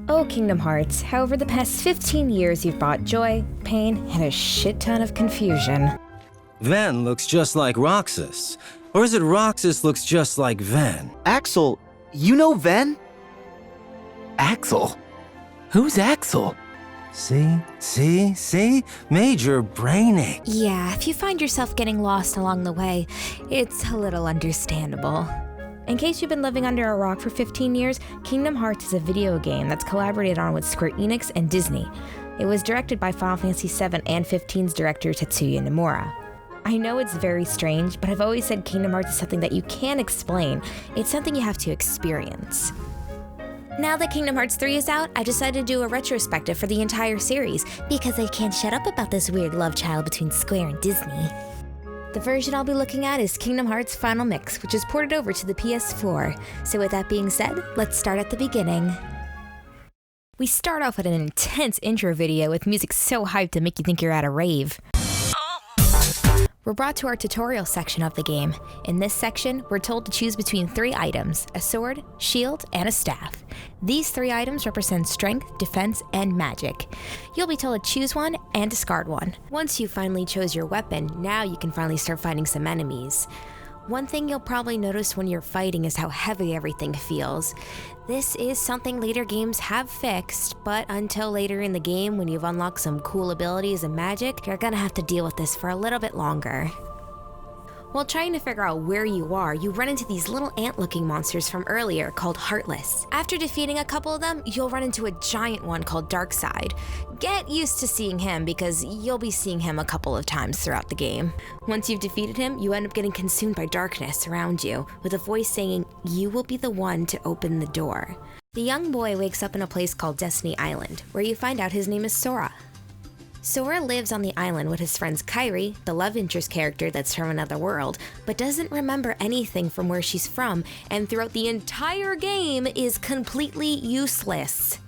Oh, Kingdom Hearts, how over the past 15 years you've brought joy, pain, and a shit ton of confusion. Ven looks just like Roxas. Or is it Roxas looks just like Ven? Axel, you know Ven? Axel? Who's Axel? See? Major braining. Yeah, if you find yourself getting lost along the way, it's a little understandable. In case you've been living under a rock for 15 years, Kingdom Hearts is a video game that's collaborated on with Square Enix and Disney. It was directed by Final Fantasy VII and 15's director Tetsuya Nomura. I know it's very strange, but I've always said Kingdom Hearts is something that you can't explain. It's something you have to experience. Now that Kingdom Hearts 3 is out, I decided to do a retrospective for the entire series, because I can't shut up about this weird love child between Square and Disney. The version I'll be looking at is Kingdom Hearts Final Mix, which is ported over to the PS4. So with that being said, let's start at the beginning. We start off with an intense intro video with music so hyped to make you think you're at a rave. We're brought to our tutorial section of the game. In this section, we're told to choose between 3 items, a sword, shield, and a staff. These 3 items represent strength, defense, and magic. You'll be told to choose one and discard one. Once you finally chose your weapon, now you can finally start fighting some enemies. One thing you'll probably notice when you're fighting is how heavy everything feels. This is something later games have fixed, but until later in the game when you've unlocked some cool abilities and magic, you're gonna have to deal with this for a little bit longer. While trying to figure out where you are, you run into these little ant-looking monsters from earlier called Heartless. After defeating a couple of them, you'll run into a giant one called Darkside. Get used to seeing him because you'll be seeing him a couple of times throughout the game. Once you've defeated him, you end up getting consumed by darkness around you, with a voice saying, "You will be the one to open the door." The young boy wakes up in a place called Destiny Island, where you find out his name is Sora. Sora lives on the island with his friends Kairi, the love interest character that's from another world, but doesn't remember anything from where she's from, and throughout the entire game is completely useless.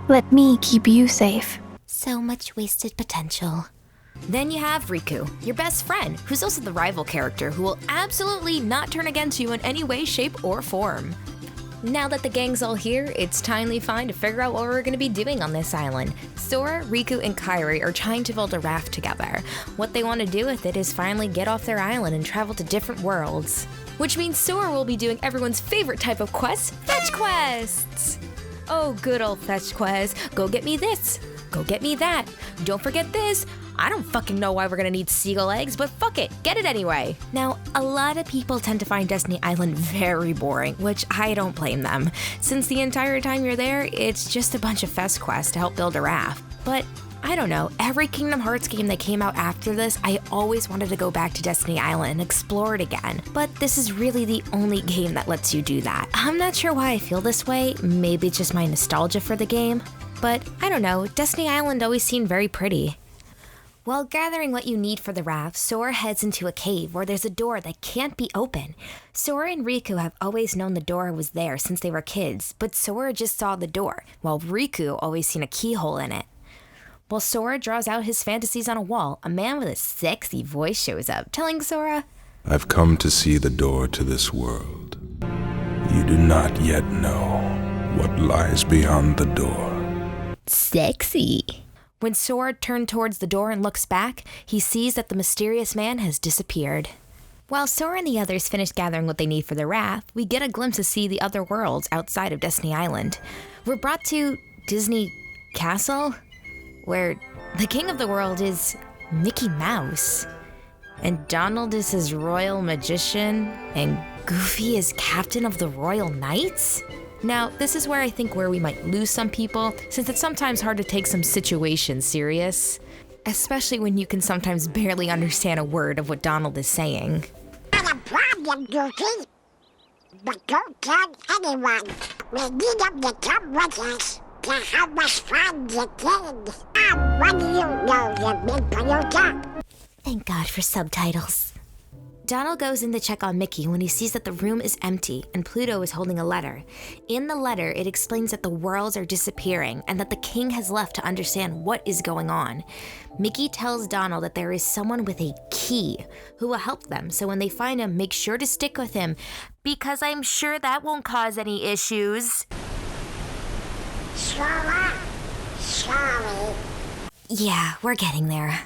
Let me keep you safe. So much wasted potential. Then you have Riku, your best friend, who's also the rival character who will absolutely not turn against you in any way, shape, or form. Now that the gang's all here, it's timely fine to figure out what we're going to be doing on this island. Sora, Riku, and Kairi are trying to build a raft together. What they want to do with it is finally get off their island and travel to different worlds. Which means Sora will be doing everyone's favorite type of quest, fetch quests! Oh, good old fetch quests. Go get me this. Go get me that. Don't forget this. I don't fucking know why we're gonna need seagull eggs, but fuck it, get it anyway. Now, a lot of people tend to find Destiny Island very boring, which I don't blame them, since the entire time you're there, it's just a bunch of fetch quests to help build a raft. But I don't know, every Kingdom Hearts game that came out after this, I always wanted to go back to Destiny Island and explore it again. But this is really the only game that lets you do that. I'm not sure why I feel this way, maybe it's just my nostalgia for the game. But I don't know, Destiny Island always seemed very pretty. While gathering what you need for the raft, Sora heads into a cave where there's a door that can't be open. Sora and Riku have always known the door was there since they were kids, but Sora just saw the door, while Riku always seen a keyhole in it. While Sora draws out his fantasies on a wall, a man with a sexy voice shows up, telling Sora, "I've come to see the door to this world. You do not yet know what lies beyond the door." Sexy. When Sora turned towards the door and looks back, he sees that the mysterious man has disappeared. While Sora and the others finish gathering what they need for the raft, we get a glimpse to see the other worlds outside of Destiny Island. We're brought to Disney Castle, where the king of the world is Mickey Mouse, and Donald is his royal magician, and Goofy is captain of the Royal Knights? Now, this is where I think we might lose some people, since it's sometimes hard to take some situations serious, especially when you can sometimes barely understand a word of what Donald is saying. Not a problem, Goofy. But don't tell anyone. We need them to come with us to help us find the king. Now, what do you know, you big polluter? Thank God for subtitles. Donald goes in to check on Mickey when he sees that the room is empty and Pluto is holding a letter. In the letter, it explains that the worlds are disappearing and that the king has left to understand what is going on. Mickey tells Donald that there is someone with a key who will help them, so when they find him, make sure to stick with him, because I'm sure that won't cause any issues. Sora, sorry. Yeah, we're getting there.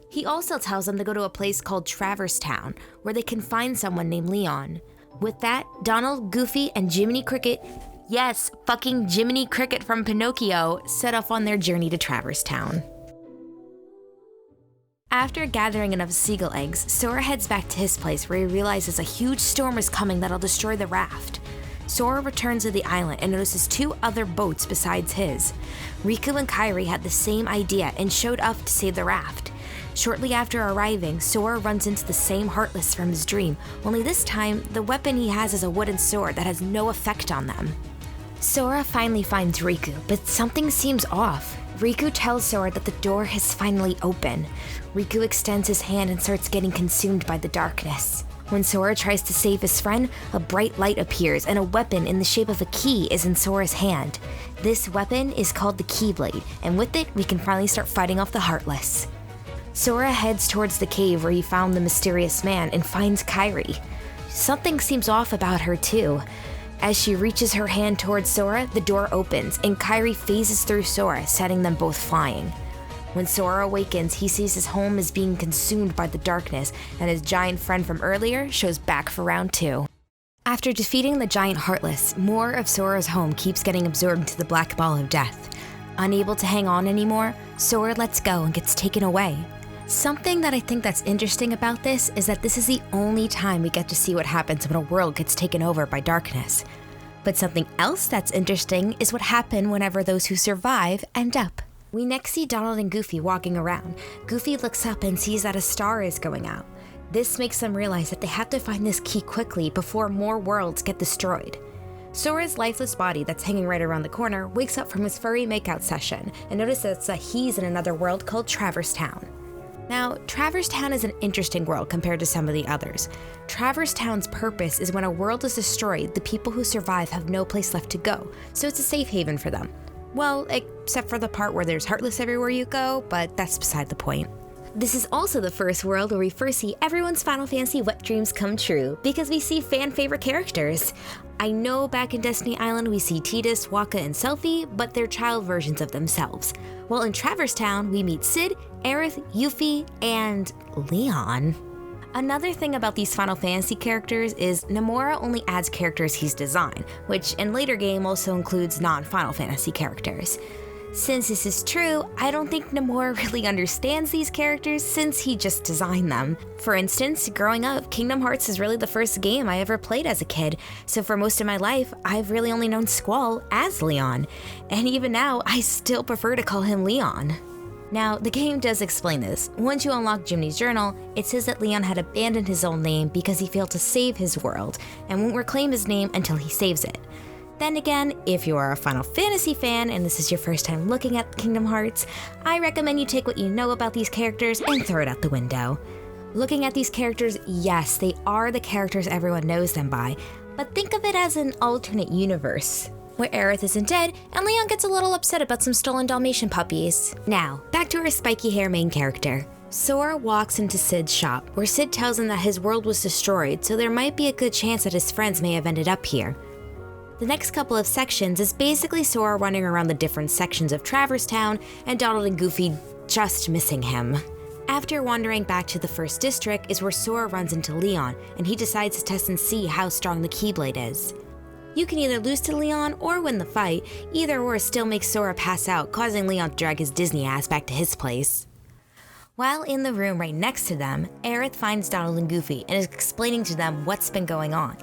He also tells them to go to a place called Traverse Town, where they can find someone named Leon. With that, Donald, Goofy, and Jiminy Cricket, yes, fucking Jiminy Cricket from Pinocchio, set off on their journey to Traverse Town. After gathering enough seagull eggs, Sora heads back to his place where he realizes a huge storm is coming that'll destroy the raft. Sora returns to the island and notices 2 other boats besides his. Riku and Kairi had the same idea and showed up to save the raft. Shortly after arriving, Sora runs into the same Heartless from his dream, only this time, the weapon he has is a wooden sword that has no effect on them. Sora finally finds Riku, but something seems off. Riku tells Sora that the door has finally opened. Riku extends his hand and starts getting consumed by the darkness. When Sora tries to save his friend, a bright light appears and a weapon in the shape of a key is in Sora's hand. This weapon is called the Keyblade, and with it, we can finally start fighting off the Heartless. Sora heads towards the cave where he found the mysterious man and finds Kairi. Something seems off about her too. As she reaches her hand towards Sora, the door opens and Kairi phases through Sora, setting them both flying. When Sora awakens, he sees his home is being consumed by the darkness, and his giant friend from earlier shows back for round 2. After defeating the giant Heartless, more of Sora's home keeps getting absorbed into the black ball of death. Unable to hang on anymore, Sora lets go and gets taken away. Something that I think that's interesting about this is that this is the only time we get to see what happens when a world gets taken over by darkness. But something else that's interesting is what happened whenever those who survive end up. We next see Donald and Goofy walking around. Goofy looks up and sees that a star is going out. This makes them realize that they have to find this key quickly before more worlds get destroyed. Sora's lifeless body that's hanging right around the corner wakes up from his furry makeout session and notices that he's in another world called Traverse Town. Now, Traverse Town is an interesting world compared to some of the others. Traverse Town's purpose is when a world is destroyed, the people who survive have no place left to go, so it's a safe haven for them. Well, except for the part where there's Heartless everywhere you go, but that's beside the point. This is also the first world where we first see everyone's Final Fantasy wet dreams come true, because we see fan-favorite characters. I know back in Destiny Island we see Tidus, Waka, and Selphie, but they're child versions of themselves. While in Traverse Town, we meet Cid, Aerith, Yuffie, and Leon. Another thing about these Final Fantasy characters is Nomura only adds characters he's designed, which in later game also includes non-Final Fantasy characters. Since this is true, I don't think Nomura really understands these characters since he just designed them. For instance, growing up, Kingdom Hearts is really the first game I ever played as a kid, so for most of my life, I've really only known Squall as Leon. And even now, I still prefer to call him Leon. Now, the game does explain this. Once you unlock Jiminy's journal, it says that Leon had abandoned his own name because he failed to save his world, and won't reclaim his name until he saves it. Then again, if you are a Final Fantasy fan and this is your first time looking at Kingdom Hearts, I recommend you take what you know about these characters and throw it out the window. Looking at these characters, yes, they are the characters everyone knows them by, but think of it as an alternate universe, where Aerith isn't dead and Leon gets a little upset about some stolen Dalmatian puppies. Now, back to our spiky hair main character. Sora walks into Cid's shop, where Cid tells him that his world was destroyed, so there might be a good chance that his friends may have ended up here. The next couple of sections is basically Sora running around the different sections of Traverse Town and Donald and Goofy just missing him. After wandering back to the first district is where Sora runs into Leon, and he decides to test and see how strong the Keyblade is. You can either lose to Leon or win the fight, either or still makes Sora pass out, causing Leon to drag his Disney ass back to his place. While in the room right next to them, Aerith finds Donald and Goofy and is explaining to them what's been going on.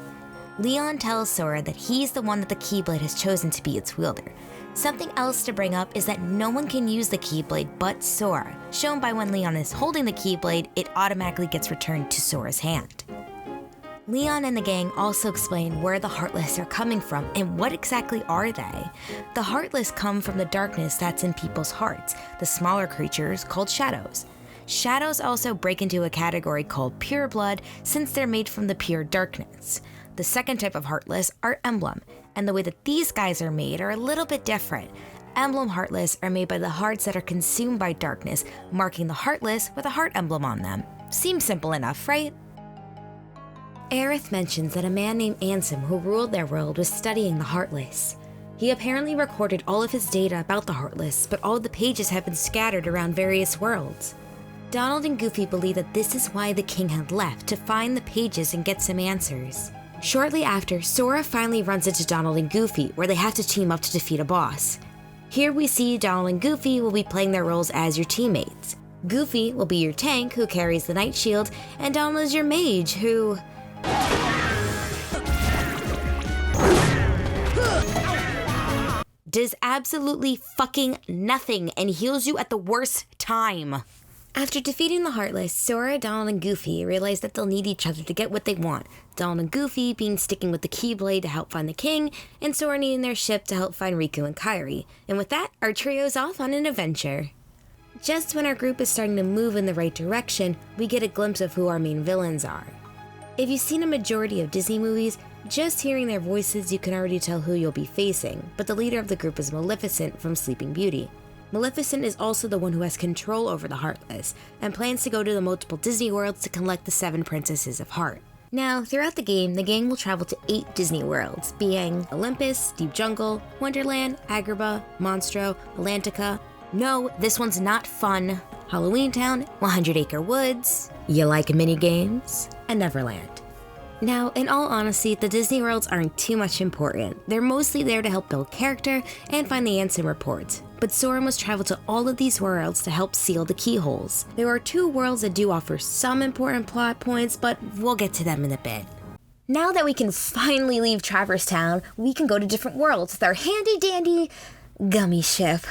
Leon tells Sora that he's the one that the Keyblade has chosen to be its wielder. Something else to bring up is that no one can use the Keyblade but Sora, shown by when Leon is holding the Keyblade, it automatically gets returned to Sora's hand. Leon and the gang also explain where the Heartless are coming from and what exactly are they. The Heartless come from the darkness that's in people's hearts, the smaller creatures called shadows. Shadows also break into a category called pure blood since they're made from the pure darkness. The second type of Heartless are Emblem, and the way that these guys are made are a little bit different. Emblem Heartless are made by the hearts that are consumed by darkness, marking the Heartless with a heart emblem on them. Seems simple enough, right? Aerith mentions that a man named Ansem who ruled their world was studying the Heartless. He apparently recorded all of his data about the Heartless, but all of the pages have been scattered around various worlds. Donald and Goofy believe that this is why the king had left, to find the pages and get some answers. Shortly after, Sora finally runs into Donald and Goofy, where they have to team up to defeat a boss. Here we see Donald and Goofy will be playing their roles as your teammates. Goofy will be your tank, who carries the Night Shield, and Donald is your mage, who... does absolutely fucking nothing and heals you at the worst time. After defeating the Heartless, Sora, Donald, and Goofy realize that they'll need each other to get what they want. Donald and Goofy being sticking with the Keyblade to help find the king, and Sora needing their ship to help find Riku and Kairi. And with that, our trio's off on an adventure. Just when our group is starting to move in the right direction, we get a glimpse of who our main villains are. If you've seen a majority of Disney movies, just hearing their voices you can already tell who you'll be facing, but the leader of the group is Maleficent from Sleeping Beauty. Maleficent is also the one who has control over the Heartless, and plans to go to the multiple Disney worlds to collect the 7 Princesses of Heart. Now, throughout the game, the gang will travel to 8 Disney worlds, being Olympus, Deep Jungle, Wonderland, Agrabah, Monstro, Atlantica. No, this one's not fun. Halloween Town, 100 Acre Woods, You Like Mini Games, and Neverland. Now, in all honesty, the Disney worlds aren't too much important. They're mostly there to help build character and find the Ansem reports. But Sora must travel to all of these worlds to help seal the keyholes. There are 2 worlds that do offer some important plot points, but we'll get to them in a bit. Now that we can finally leave Traverse Town, we can go to different worlds with our handy-dandy gummy ship.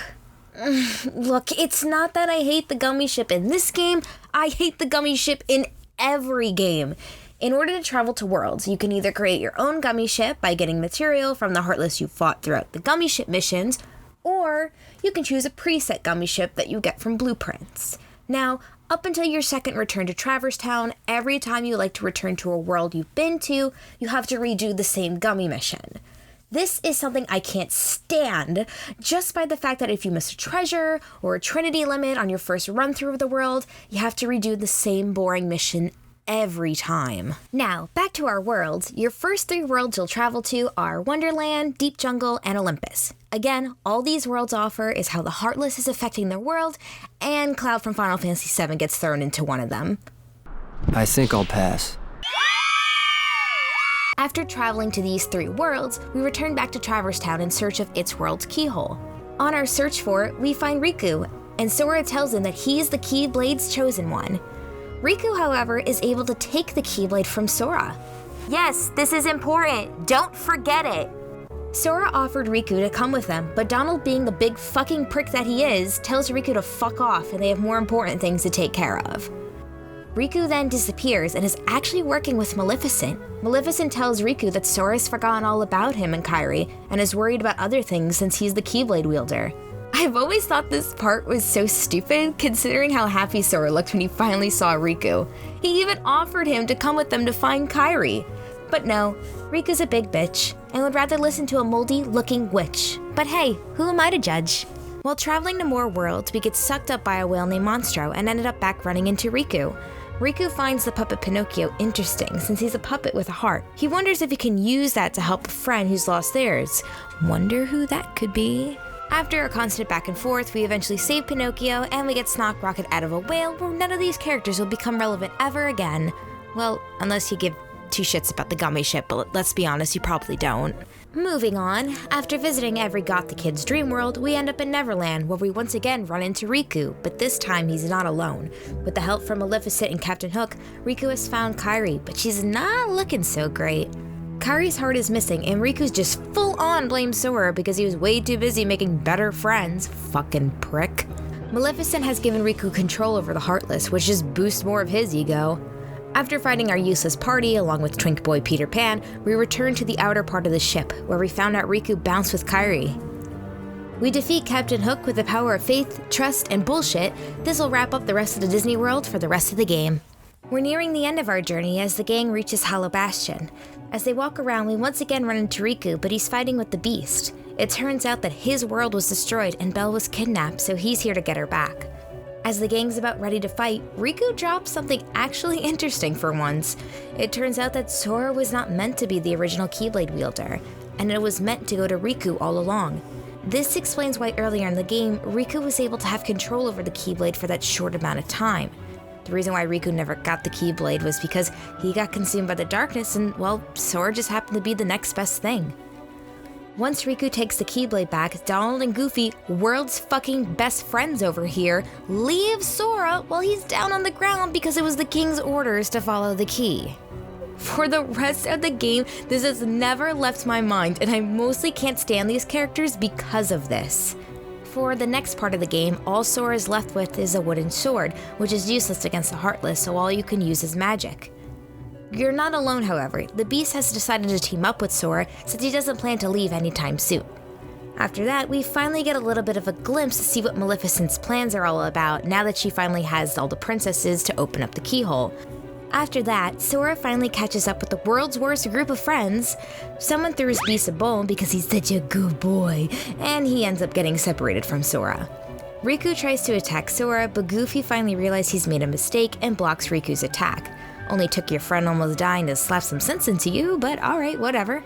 Look, it's not that I hate the gummy ship in this game, I hate the gummy ship in every game. In order to travel to worlds, you can either create your own gummy ship by getting material from the Heartless you fought throughout the gummy ship missions, or you can choose a preset gummy ship that you get from blueprints. Now, up until your second return to Traverse Town, every time you like to return to a world you've been to, you have to redo the same gummy mission. This is something I can't stand, just by the fact that if you miss a treasure or a Trinity limit on your first run through of the world, you have to redo the same boring mission every time. Now, back to our worlds. Your first 3 worlds you'll travel to are Wonderland, Deep Jungle, and Olympus. Again, all these worlds offer is how the Heartless is affecting their world, and Cloud from Final Fantasy VII gets thrown into one of them. I think I'll pass. After traveling to these 3 worlds, we return back to Traverse Town in search of its world's keyhole. On our search for it, we find Riku, and Sora tells him that he's the Keyblade's chosen one. Riku, however, is able to take the Keyblade from Sora. Yes, this is important. Don't forget it. Sora offered Riku to come with them, but Donald, being the big fucking prick that he is, tells Riku to fuck off and they have more important things to take care of. Riku then disappears and is actually working with Maleficent. Maleficent tells Riku that Sora's forgotten all about him and Kairi and is worried about other things since he's the Keyblade wielder. I've always thought this part was so stupid, considering how happy Sora looked when he finally saw Riku. He even offered him to come with them to find Kairi. But no, Riku's a big bitch, and would rather listen to a moldy-looking witch. But hey, who am I to judge? While traveling to more worlds, we get sucked up by a whale named Monstro and ended up back running into Riku. Riku finds the puppet Pinocchio interesting since he's a puppet with a heart. He wonders if he can use that to help a friend who's lost theirs. Wonder who that could be? After a constant back and forth, we eventually save Pinocchio and we get Snock Rocket out of a whale where none of these characters will become relevant ever again. Well, unless you give 2 shits about the gummy ship, but let's be honest, you probably don't. Moving on, after visiting every Got the Kid's dream world, we end up in Neverland, where we once again run into Riku, but this time he's not alone. With the help from Maleficent and Captain Hook, Riku has found Kairi, but she's not looking so great. Kairi's heart is missing, and Riku's just full-on blames Sora because he was way too busy making better friends. Fucking prick. Maleficent has given Riku control over the Heartless, which just boosts more of his ego. After fighting our useless party, along with Twink Boy Peter Pan, we return to the outer part of the ship, where we found out Riku bounced with Kairi. We defeat Captain Hook with the power of faith, trust, and bullshit. This'll wrap up the rest of the Disney World for the rest of the game. We're nearing the end of our journey as the gang reaches Hollow Bastion. As they walk around, we once again run into Riku, but he's fighting with the Beast. It turns out that his world was destroyed and Belle was kidnapped, so he's here to get her back. As the gang's about ready to fight, Riku drops something actually interesting for once. It turns out that Sora was not meant to be the original Keyblade wielder. and it was meant to go to Riku all along. This explains why earlier in the game, Riku was able to have control over the Keyblade for that short amount of time. The reason why Riku never got the Keyblade was because he got consumed by the darkness and, well, Sora just happened to be the next best thing. Once Riku takes the Keyblade back, Donald and Goofy, world's fucking best friends over here, leave Sora while he's down on the ground because it was the king's orders to follow the key. For the rest of the game, this has never left my mind, and I mostly can't stand these characters because of this. For the next part of the game, all Sora is left with is a wooden sword, which is useless against the Heartless, so all you can use is magic. You're not alone, however. The Beast has decided to team up with Sora since he doesn't plan to leave anytime soon. After that, we finally get a little bit of a glimpse to see what Maleficent's plans are all about now that she finally has all the princesses to open up the keyhole. After that, Sora finally catches up with the world's worst group of friends. Someone threw his Beast a bone because he's such a good boy, and he ends up getting separated from Sora. Riku tries to attack Sora, but Goofy finally realizes he's made a mistake and blocks Riku's attack. Only took your friend almost dying to slap some sense into you, but alright, whatever.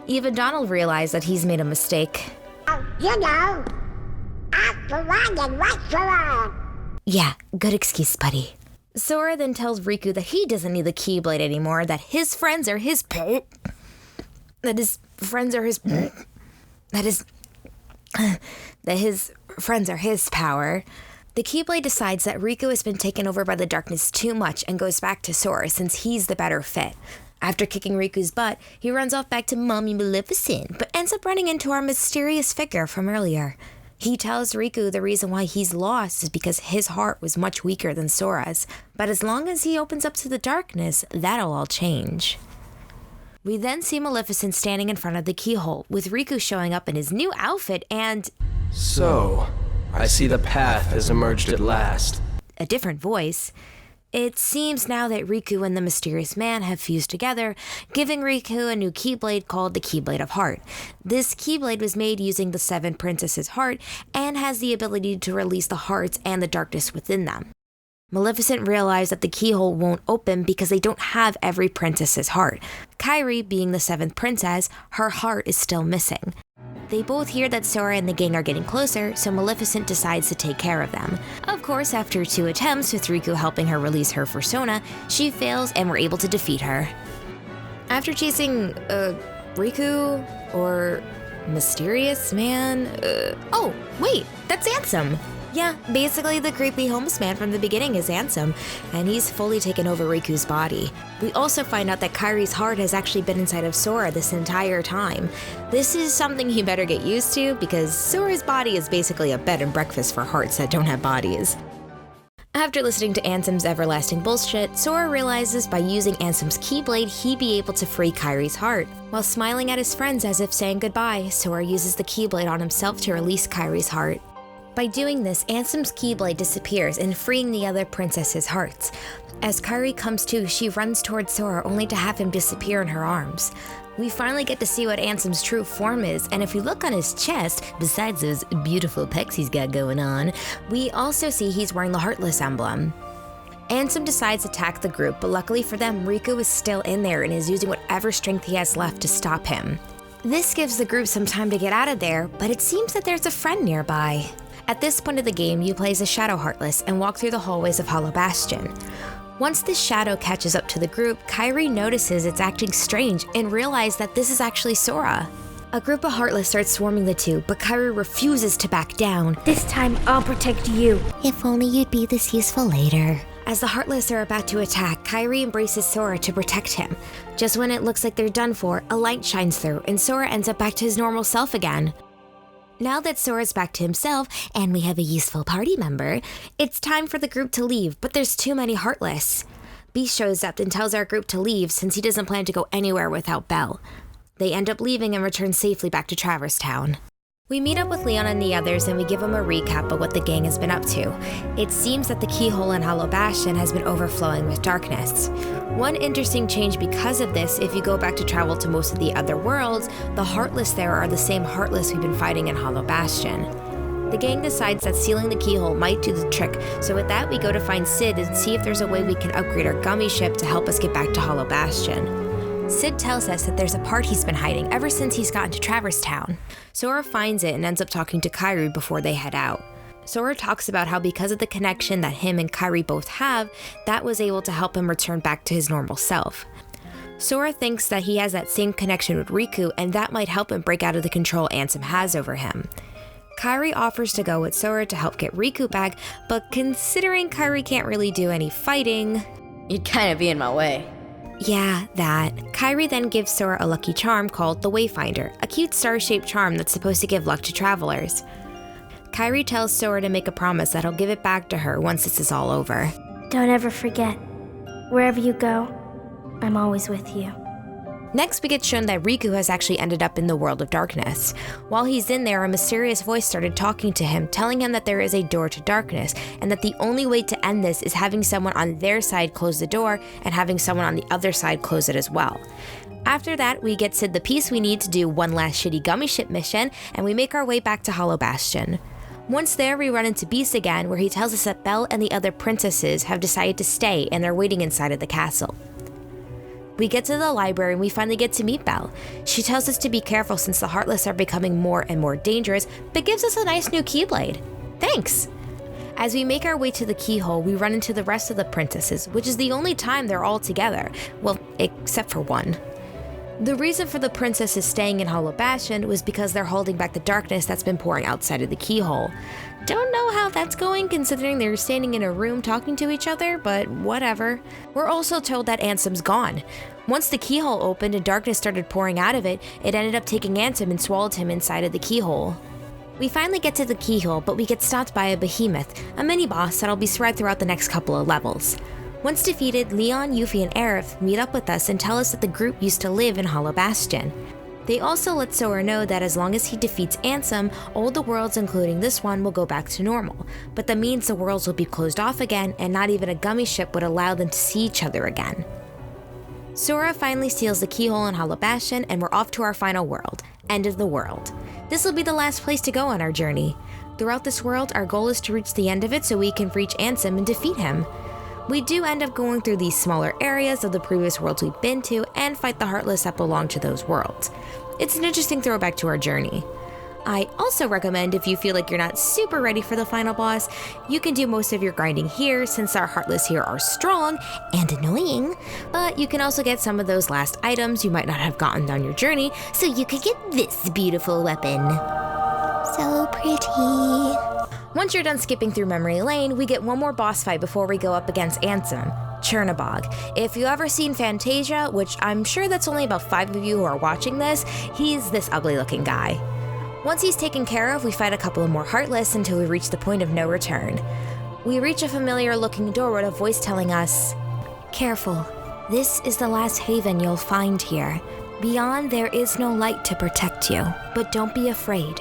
Even Donald realized that he's made a mistake. You know, after running right Sora. Yeah, good excuse, buddy. Sora then tells Riku that he doesn't need the Keyblade anymore, that his friends are his that his friends are his that his friends are his power. The Keyblade decides that Riku has been taken over by the darkness too much and goes back to Sora since he's the better fit. After kicking Riku's butt, he runs off back to Mommy Maleficent, but ends up running into our mysterious figure from earlier. He tells Riku the reason why he's lost is because his heart was much weaker than Sora's, but as long as he opens up to the darkness, that'll all change. We then see Maleficent standing in front of the keyhole, with Riku showing up in his new outfit and... So, I see the path has emerged at last. A different voice. It seems now that Riku and the mysterious man have fused together, giving Riku a new Keyblade called the Keyblade of Heart. This Keyblade was made using the 7 Princesses' heart and has the ability to release the hearts and the darkness within them. Maleficent realized that the keyhole won't open because they don't have every princess's heart. Kairi, being the 7th princess, her heart is still missing. They both hear that Sora and the gang are getting closer, so Maleficent decides to take care of them. Of course, after 2 attempts with Riku helping her release her persona, she fails and we're able to defeat her. After chasing, Riku, or Mysterious Man, oh, wait, that's Ansem! Yeah, basically the creepy homeless man from the beginning is Ansem, and he's fully taken over Riku's body. We also find out that Kairi's heart has actually been inside of Sora this entire time. This is something you better get used to, because Sora's body is basically a bed and breakfast for hearts that don't have bodies. After listening to Ansem's everlasting bullshit, Sora realizes by using Ansem's Keyblade, he'd be able to free Kairi's heart. While smiling at his friends as if saying goodbye, Sora uses the Keyblade on himself to release Kairi's heart. By doing this, Ansem's Keyblade disappears and freeing the other princesses' hearts. As Kairi comes to, she runs towards Sora only to have him disappear in her arms. We finally get to see what Ansem's true form is, and if we look on his chest, besides those beautiful pecs he's got going on, we also see he's wearing the Heartless emblem. Ansem decides to attack the group, but luckily for them, Riku is still in there and is using whatever strength he has left to stop him. This gives the group some time to get out of there, but it seems that there's a friend nearby. At this point of the game, you play as a Shadow Heartless and walk through the hallways of Hollow Bastion. Once this shadow catches up to the group, Kairi notices it's acting strange and realizes that this is actually Sora. A group of Heartless starts swarming the two, but Kairi refuses to back down. This time, I'll protect you. If only you'd be this useful later. As the Heartless are about to attack, Kairi embraces Sora to protect him. Just when it looks like they're done for, a light shines through and Sora ends up back to his normal self again. Now that Sora's back to himself, and we have a useful party member, it's time for the group to leave, but there's too many Heartless. Beast shows up and tells our group to leave since he doesn't plan to go anywhere without Belle. They end up leaving and return safely back to Traverse Town. We meet up with Leon and the others and we give them a recap of what the gang has been up to. It seems that the keyhole in Hollow Bastion has been overflowing with darkness. One interesting change because of this, if you go back to travel to most of the other worlds, the Heartless there are the same Heartless we've been fighting in Hollow Bastion. The gang decides that sealing the keyhole might do the trick, so with that we go to find Sid and see if there's a way we can upgrade our gummy ship to help us get back to Hollow Bastion. Sid tells us that there's a part he's been hiding ever since he's gotten to Traverse Town. Sora finds it and ends up talking to Kairi before they head out. Sora talks about how because of the connection that him and Kairi both have, that was able to help him return back to his normal self. Sora thinks that he has that same connection with Riku, and that might help him break out of the control Ansem has over him. Kairi offers to go with Sora to help get Riku back, but considering Kairi can't really do any fighting... You'd kind of be in my way. Yeah, that. Kairi then gives Sora a lucky charm called the Wayfinder, a cute star-shaped charm that's supposed to give luck to travelers. Kairi tells Sora to make a promise that he'll give it back to her once this is all over. Don't ever forget. Wherever you go, I'm always with you. Next, we get shown that Riku has actually ended up in the world of darkness. While he's in there, a mysterious voice started talking to him, telling him that there is a door to darkness, and that the only way to end this is having someone on their side close the door, and having someone on the other side close it as well. After that, we get Sid the piece we need to do one last shitty gummy ship mission, and we make our way back to Hollow Bastion. Once there, we run into Beast again, where he tells us that Belle and the other princesses have decided to stay, and they're waiting inside of the castle. We get to the library and we finally get to meet Belle. She tells us to be careful since the Heartless are becoming more and more dangerous, but gives us a nice new Keyblade. Thanks! As we make our way to the keyhole, we run into the rest of the princesses, which is the only time they're all together. Well, except for one. The reason for the princesses staying in Hollow Bastion was because they're holding back the darkness that's been pouring outside of the keyhole. Don't know how that's going considering they're standing in a room talking to each other, but whatever. We're also told that Ansem's gone. Once the keyhole opened and darkness started pouring out of it, it ended up taking Ansem and swallowed him inside of the keyhole. We finally get to the keyhole, but we get stopped by a behemoth, a mini-boss that'll be spread throughout the next couple of levels. Once defeated, Leon, Yuffie, and Aerith meet up with us and tell us that the group used to live in Hollow Bastion. They also let Sora know that as long as he defeats Ansem, all the worlds, including this one, will go back to normal. But that means the worlds will be closed off again, and not even a gummy ship would allow them to see each other again. Sora finally seals the keyhole in Hollow Bastion, and we're off to our final world, End of the World. This will be the last place to go on our journey. Throughout this world, our goal is to reach the end of it so we can reach Ansem and defeat him. We do end up going through these smaller areas of the previous worlds we've been to and fight the Heartless that belong to those worlds. It's an interesting throwback to our journey. I also recommend if you feel like you're not super ready for the final boss, you can do most of your grinding here since our Heartless here are strong and annoying, but you can also get some of those last items you might not have gotten on your journey, so you could get this beautiful weapon. So pretty. Once you're done skipping through Memory Lane, we get one more boss fight before we go up against Ansem, Chernabog. If you've ever seen Fantasia, which I'm sure that's only about 5 of you who are watching this, he's this ugly looking guy. Once he's taken care of, we fight a couple of more Heartless until we reach the point of no return. We reach a familiar looking door with a voice telling us, "Careful, this is the last haven you'll find here. Beyond there is no light to protect you, but don't be afraid.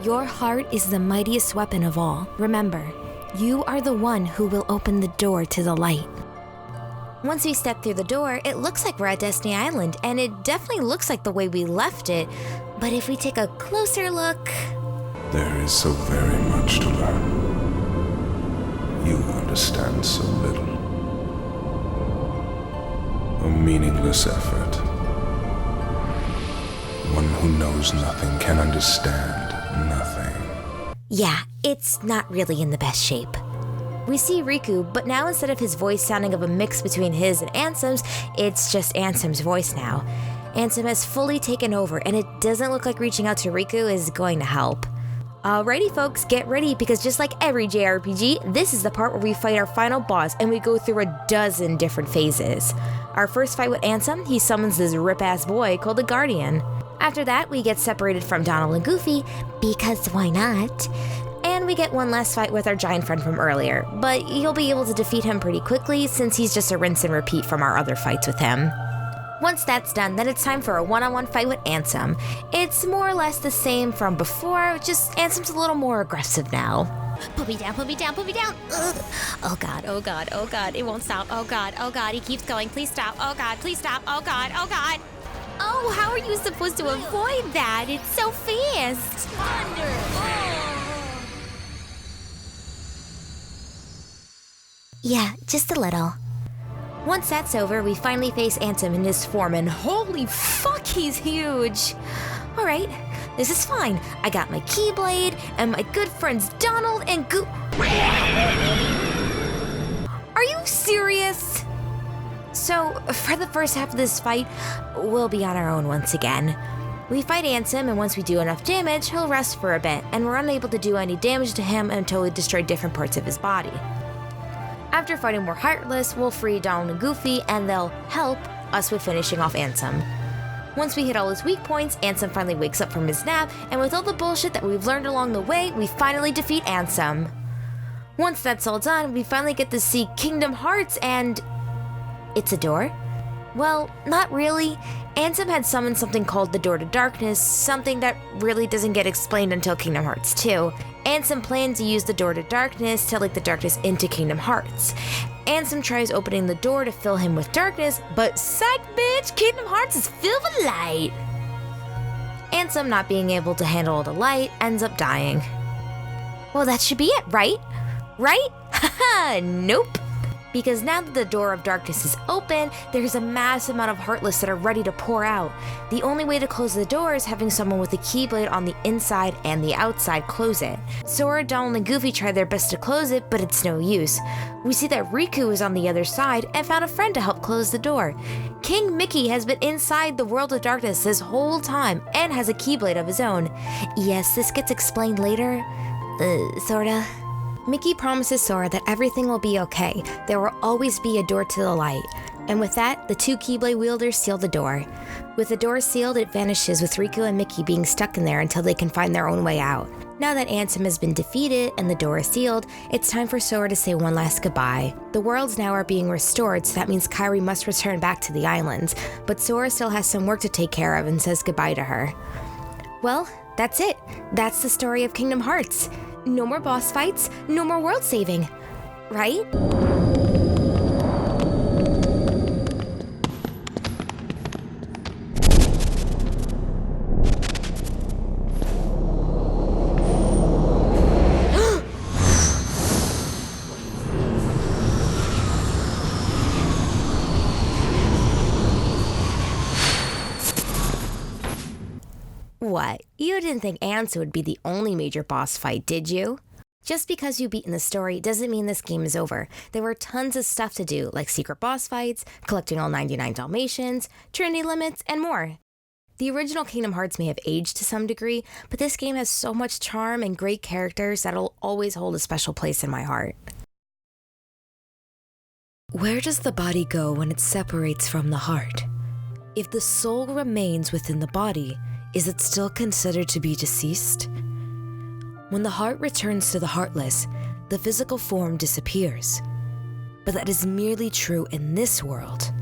Your heart is the mightiest weapon of all. Remember, you are the one who will open the door to the light." Once we step through the door, it looks like we're at Destiny Island, and it definitely looks like the way we left it. But if we take a closer look... There is so very much to learn. You understand so little. A meaningless effort. One who knows nothing can understand nothing. Yeah, it's not really in the best shape. We see Riku, but now instead of his voice sounding of a mix between his and Ansem's, it's just Ansem's voice now. Ansem has fully taken over, and it doesn't look like reaching out to Riku is going to help. Alrighty folks, get ready, because just like every JRPG, this is the part where we fight our final boss, and we go through a dozen different phases. Our first fight with Ansem, he summons this rip-ass boy called the Guardian. After that, we get separated from Donald and Goofy, because why not? And we get one last fight with our giant friend from earlier, but you'll be able to defeat him pretty quickly since he's just a rinse and repeat from our other fights with him. Once that's done, then it's time for a one-on-one fight with Ansem. It's more or less the same from before, just Ansem's a little more aggressive now. Put me down, put me down, put me down! Ugh. Oh god, oh god, oh god, it won't stop. Oh god, he keeps going. Please stop. Oh god, please stop. Oh god, oh god! Oh, how are you supposed to avoid that? It's so fast! Thunder! Oh. Yeah, just a little. Once that's over, we finally face Ansem in his form, and holy fuck, he's huge! Alright, this is fine. I got my Keyblade, and my good friends Donald and Are you serious? So, for the first half of this fight, we'll be on our own once again. We fight Ansem, and once we do enough damage, he'll rest for a bit, and we're unable to do any damage to him until we destroy different parts of his body. After fighting more Heartless, we'll free Donald and Goofy, and they'll help us with finishing off Ansem. Once we hit all his weak points, Ansem finally wakes up from his nap, and with all the bullshit that we've learned along the way, we finally defeat Ansem. Once that's all done, we finally get to see Kingdom Hearts, and... it's a door? Well, not really. Ansem had summoned something called the Door to Darkness, something that really doesn't get explained until Kingdom Hearts 2. Ansem planned to use the Door to Darkness to let the darkness into Kingdom Hearts. Ansem tries opening the door to fill him with darkness, but psych bitch, Kingdom Hearts is filled with light. Ansem, not being able to handle all the light, ends up dying. Well, that should be it, right? Right? Haha, nope. Because now that the Door of Darkness is open, there's a massive amount of Heartless that are ready to pour out. The only way to close the door is having someone with a Keyblade on the inside and the outside close it. Sora, Donald, and Goofy try their best to close it, but it's no use. We see that Riku is on the other side and found a friend to help close the door. King Mickey has been inside the World of Darkness this whole time and has a Keyblade of his own. Yes, this gets explained later. Sorta. Mickey promises Sora that everything will be okay. There will always be a door to the light. And with that, the two Keyblade wielders seal the door. With the door sealed, it vanishes with Riku and Mickey being stuck in there until they can find their own way out. Now that Ansem has been defeated and the door is sealed, it's time for Sora to say one last goodbye. The worlds now are being restored, so that means Kairi must return back to the islands. But Sora still has some work to take care of and says goodbye to her. Well, that's it. That's the story of Kingdom Hearts. No more boss fights, no more world saving, right? What? You didn't think Ansem would be the only major boss fight, did you? Just because you've beaten the story doesn't mean this game is over. There were tons of stuff to do, like secret boss fights, collecting all 99 Dalmatians, Trinity limits, and more. The original Kingdom Hearts may have aged to some degree, but this game has so much charm and great characters that it'll always hold a special place in my heart. Where does the body go when it separates from the heart? If the soul remains within the body, is it still considered to be deceased? When the heart returns to the heartless, the physical form disappears. But that is merely true in this world.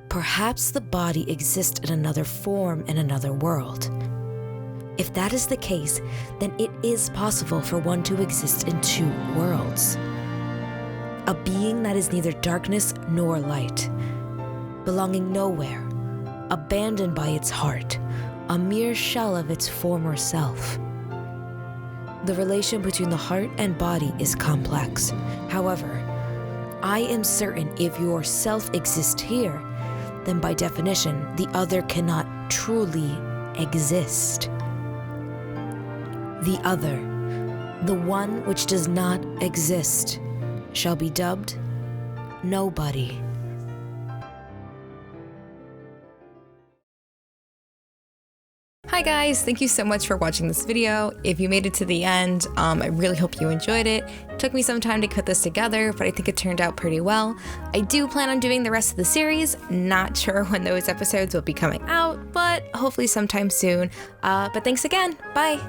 Perhaps the body exists in another form in another world. If that is the case, then it is possible for one to exist in two worlds. A being that is neither darkness nor light, belonging nowhere, abandoned by its heart, a mere shell of its former self. The relation between the heart and body is complex. However, I am certain if your self exists here, then by definition, the other cannot truly exist. The other, the one which does not exist, shall be dubbed nobody. Hi guys, thank you so much for watching this video. If you made it to the end, I really hope you enjoyed it. It took me some time to put this together, but I think it turned out pretty well. I do plan on doing the rest of the series. Not sure when those episodes will be coming out, but hopefully sometime soon. But thanks again. Bye.